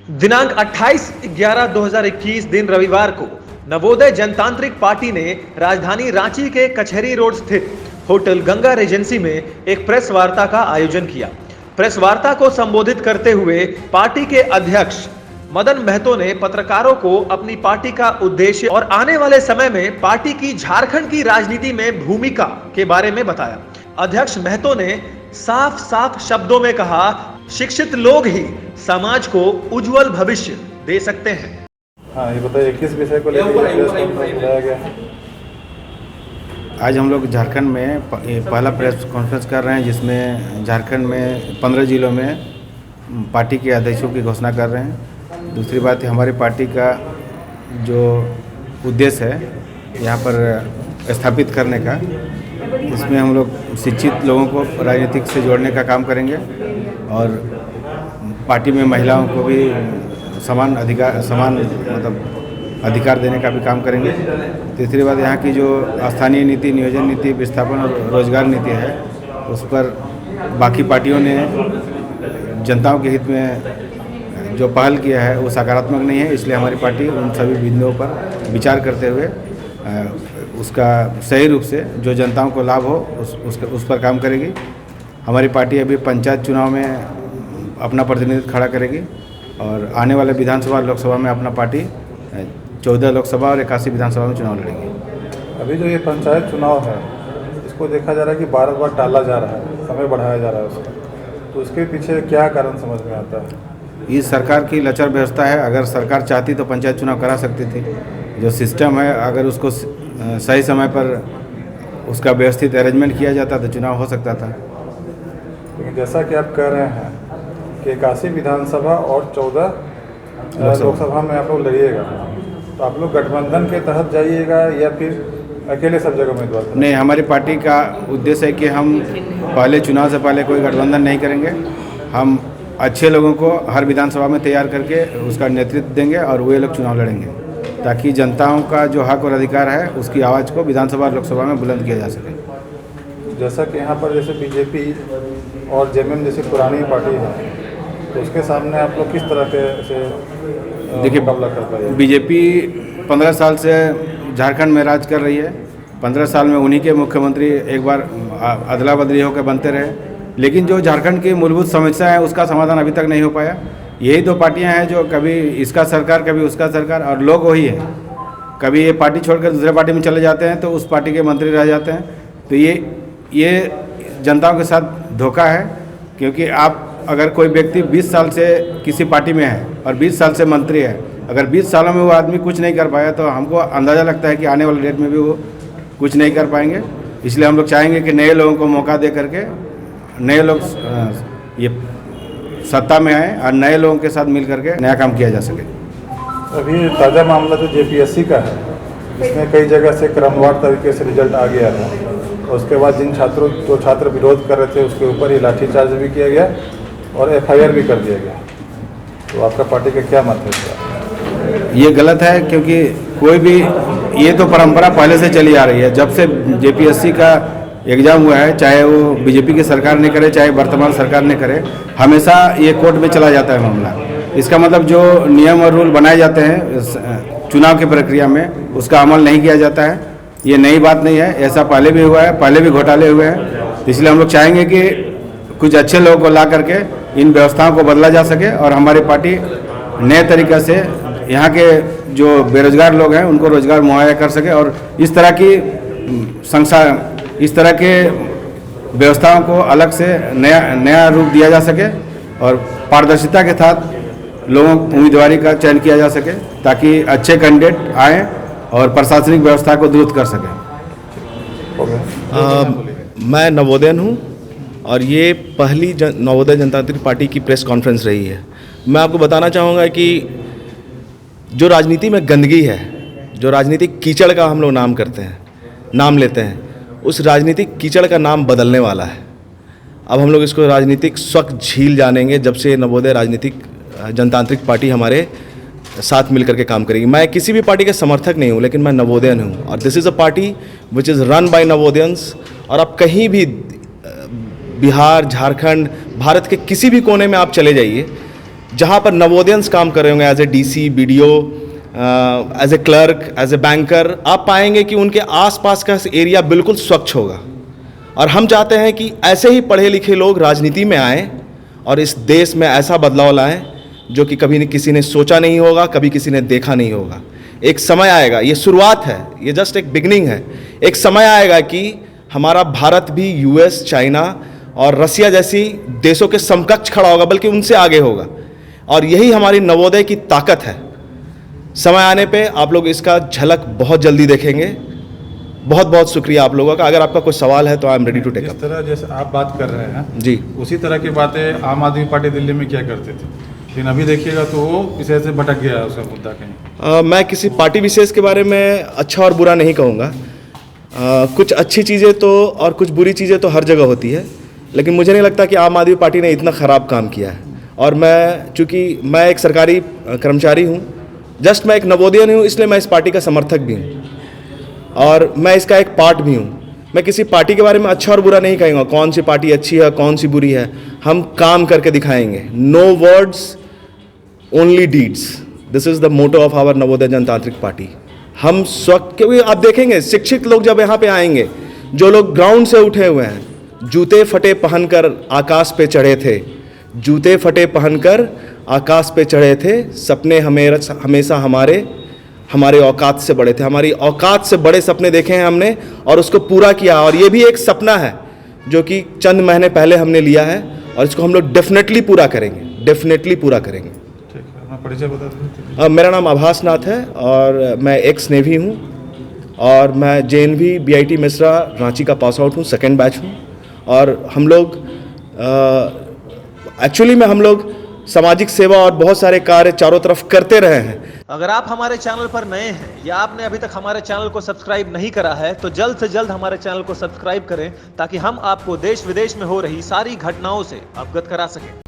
दिनांक 28/11/2021 दिन रविवार को नवोदय जनतांत्रिक पार्टी ने राजधानी रांची के कचहरी रोड स्थित होटल गंगा रेजेंसी में एक प्रेस वार्ता का आयोजन किया। प्रेस वार्ता को संबोधित करते हुए पार्टी के अध्यक्ष मदन महतो ने पत्रकारों को अपनी पार्टी का उद्देश्य और आने वाले समय में पार्टी की झारखंड की राजनीति में भूमिका के बारे में बताया। अध्यक्ष महतो ने साफ साफ शब्दों में कहा, शिक्षित लोग ही समाज को उज्जवल भविष्य दे सकते हैं। हाँ, ये बताइए किस विषय को लेकर प्रेस कॉन्फ्रेंस बुलाया गया है? आज हम लोग झारखंड में पहला प्रेस कॉन्फ्रेंस कर रहे हैं, जिसमें झारखंड में 15 जिलों में पार्टी के अध्यक्षों की घोषणा कर रहे हैं। दूसरी बात है, हमारी पार्टी का जो उद्देश्य है यहाँ पर स्थापित करने का, इसमें हम लोग शिक्षित लोगों को राजनीतिक से जोड़ने का काम करेंगे और पार्टी में महिलाओं को भी समान अधिकार देने का भी काम करेंगे। तीसरी बात, यहाँ की जो स्थानीय नीति, नियोजन नीति, विस्थापन और रोजगार नीति है, उस पर बाकी पार्टियों ने जनताओं के हित में जो पहल किया है वो सकारात्मक नहीं है। इसलिए हमारी पार्टी उन सभी बिंदुओं पर विचार करते हुए उसका सही रूप से जो जनताओं को लाभ हो उस पर काम करेगी। हमारी पार्टी अभी पंचायत चुनाव में अपना प्रतिनिधित्व खड़ा करेगी और आने वाले विधानसभा लोकसभा में अपना पार्टी 14 लोकसभा और 81 विधानसभा में चुनाव लड़ेगी। अभी जो ये पंचायत चुनाव है, इसको देखा जा रहा है कि बार टाला जा रहा है, समय बढ़ाया जा रहा है उसका, तो उसके पीछे क्या कारण समझ में आता है? इस सरकार की लचर व्यवस्था है। अगर सरकार चाहती तो पंचायत चुनाव करा सकती थी। जो सिस्टम है, अगर उसको सही समय पर उसका व्यवस्थित अरेंजमेंट किया जाता तो चुनाव हो सकता था। लेकिन जैसा कि आप कह रहे हैं कि 81 विधानसभा और 14 लोकसभा में आप लोग लड़िएगा, तो आप लोग गठबंधन के तहत जाइएगा या फिर अकेले सब जगह उम्मीदवार? नहीं, हमारी पार्टी का उद्देश्य है कि हम पहले चुनाव से पहले कोई गठबंधन नहीं करेंगे। हम अच्छे लोगों को हर विधानसभा में तैयार करके उसका नेतृत्व देंगे और वे लोग चुनाव लड़ेंगे, ताकि जनताओं का जो हक और अधिकार है उसकी आवाज़ को विधानसभा और लोकसभा में बुलंद किया जा सके। जैसा कि यहाँ पर जैसे बीजेपी और जेएमएम जैसी पुरानी पार्टी है, तो उसके सामने आप लोग किस तरह से देखिए, मुकाबला कर पाएंगे? बीजेपी 15 साल से झारखंड में राज कर रही है। 15 साल में उन्हीं के मुख्यमंत्री एक बार अदला बदली होकर बनते रहे, लेकिन जो झारखंड की मूलभूत समस्या है उसका समाधान अभी तक नहीं हो पाया। यही दो पार्टियां हैं जो कभी इसका सरकार कभी उसका सरकार, और लोग वही है, कभी ये पार्टी छोड़कर दूसरे पार्टी में चले जाते हैं तो उस पार्टी के मंत्री रह जाते हैं। तो ये जनताओं के साथ धोखा है, क्योंकि आप अगर कोई व्यक्ति 20 साल से किसी पार्टी में है और 20 साल से मंत्री है, अगर 20 सालों में वो आदमी कुछ नहीं कर पाया तो हमको अंदाज़ा लगता है कि आने वाले डेट में भी वो कुछ नहीं कर पाएंगे। इसलिए हम लोग चाहेंगे कि नए लोगों को मौका दे करके नए लोग ये सत्ता में आए और नए लोगों के साथ मिल करके नया काम किया जा सके। अभी ताज़ा मामला जो जेपीएससी का है, इसमें कई जगह से क्रमवार तरीके से रिजल्ट आ गया है, और उसके बाद जिन छात्र विरोध कर रहे थे उसके ऊपर ही लाठीचार्ज भी किया गया और एफआईआर भी कर दिया गया। तो आपका पार्टी का क्या मत है? ये गलत है, क्योंकि कोई भी, ये तो परंपरा पहले से चली आ रही है। जब से जेपीएससी का एग्ज़ाम हुआ है, चाहे वो बीजेपी की सरकार ने करे चाहे वर्तमान सरकार ने करे, हमेशा ये कोर्ट में चला जाता है मामला। इसका मतलब जो नियम और रूल बनाए जाते हैं चुनाव की प्रक्रिया में, उसका अमल नहीं किया जाता है। ये नई बात नहीं है, ऐसा पहले भी हुआ है, पहले भी घोटाले हुए हैं। इसलिए हम लोग चाहेंगे कि कुछ अच्छे लोगों को ला करके इन व्यवस्थाओं को बदला जा सके और हमारी पार्टी नए तरीके से यहाँ के जो बेरोजगार लोग हैं उनको रोजगार मुहैया कर सके और इस तरह के व्यवस्थाओं को अलग से नया रूप दिया जा सके और पारदर्शिता के साथ लोगों उम्मीदवारी का चयन किया जा सके, ताकि अच्छे कैंडिडेट आएँ और प्रशासनिक व्यवस्था को दुरुस्त कर सकें। मैं नवोदयन हूँ और ये पहली नवोदय जनतांत्रिक पार्टी की प्रेस कॉन्फ्रेंस रही है। मैं आपको बताना चाहूँगा कि जो राजनीति में गंदगी है, जो राजनीतिक कीचड़ का हम लोग नाम लेते हैं, उस राजनीतिक कीचड़ का नाम बदलने वाला है। अब हम लोग इसको राजनीतिक स्वच्छ झील जानेंगे जब से नवोदय राजनीतिक जनतांत्रिक पार्टी हमारे साथ मिलकर के काम करेगी। मैं किसी भी पार्टी के समर्थक नहीं हूँ, लेकिन मैं नवोदयन हूँ और this is a party which is run by Navodayans. और आप कहीं भी बिहार, झारखंड, भारत के किसी भी कोने में आप चले जाइए, जहाँ पर नवोदयंस काम कर रहे होंगे as a DC, BDO, as a clerk, as a banker, आप पाएंगे कि उनके आसपास का एरिया बिल्कुल स्वच्छ होगा। और हम चाहते हैं कि ऐसे ही पढ़े लिखे लोग राजनीति में आएँ और इस देश में ऐसा बदलाव लाएं जो कि कभी किसी ने सोचा नहीं होगा, कभी किसी ने देखा नहीं होगा। एक समय आएगा, ये शुरुआत है, ये जस्ट एक बिगनिंग है। एक समय आएगा कि हमारा भारत भी यूएस, चाइना और रसिया जैसी देशों के समकक्ष खड़ा होगा, बल्कि उनसे आगे होगा। और यही हमारी नवोदय की ताकत है। समय आने पे आप लोग इसका झलक बहुत जल्दी देखेंगे। बहुत बहुत शुक्रिया आप लोगों का। अगर आपका कोई सवाल है तो I am ready to take up. जिस तरह जैसे आप बात कर रहे हैं जी, उसी तरह की बातें आम आदमी पार्टी दिल्ली में क्या करते थे, लेकिन अभी देखिएगा तो वो किसी ऐसे भटक गया है उसका मुद्दा कहीं। मैं किसी पार्टी विशेष के बारे में अच्छा और बुरा नहीं कहूँगा। कुछ अच्छी चीज़ें तो और कुछ बुरी चीज़ें तो हर जगह होती है, लेकिन मुझे नहीं लगता कि आम आदमी पार्टी ने इतना ख़राब काम किया है। और मैं, चूँकि मैं एक सरकारी कर्मचारी हूँ, जस्ट मैं एक नवोदयन हूँ, इसलिए मैं इस पार्टी का समर्थक भी हूँ और मैं इसका एक पार्ट भी हूँ। मैं किसी पार्टी के बारे में अच्छा और बुरा नहीं कहेंगे, कौन सी पार्टी अच्छी है, कौन सी बुरी है। हम काम करके दिखाएंगे। No words, only deeds. This is the motto of our Navodaya Janatantrik Party. हम क्योंकि आप देखेंगे शिक्षित लोग जब यहाँ पे आएंगे, जो लोग ग्राउंड से उठे हुए हैं, जूते फटे पहनकर आकाश पे चढ़े थे, जूते फटे पहनकर आकाश पे चढ़े थे, सपने हमेशा हमारे औकात से बड़े थे। हमारी औकात से बड़े सपने देखे हैं हमने और उसको पूरा किया। और ये भी एक सपना है जो कि चंद महीने पहले हमने लिया है और इसको हम लोग डेफिनेटली पूरा करेंगे, डेफिनेटली पूरा करेंगे। ठीक है, अपना परिचय बता दीजिए। मेरा नाम आभास नाथ है और मैं एक्स नेवी हूँ और मैं JNV BIT मिश्रा रांची का पास आउट हूँ, सेकेंड बैच हूँ। और हम लोग एक्चुअली में हम लोग सामाजिक सेवा और बहुत सारे कार्य चारों तरफ करते रहे हैं। अगर आप हमारे चैनल पर नए हैं या आपने अभी तक हमारे चैनल को सब्सक्राइब नहीं करा है तो जल्द से जल्द हमारे चैनल को सब्सक्राइब करें ताकि हम आपको देश विदेश में हो रही सारी घटनाओं से अवगत करा सकें।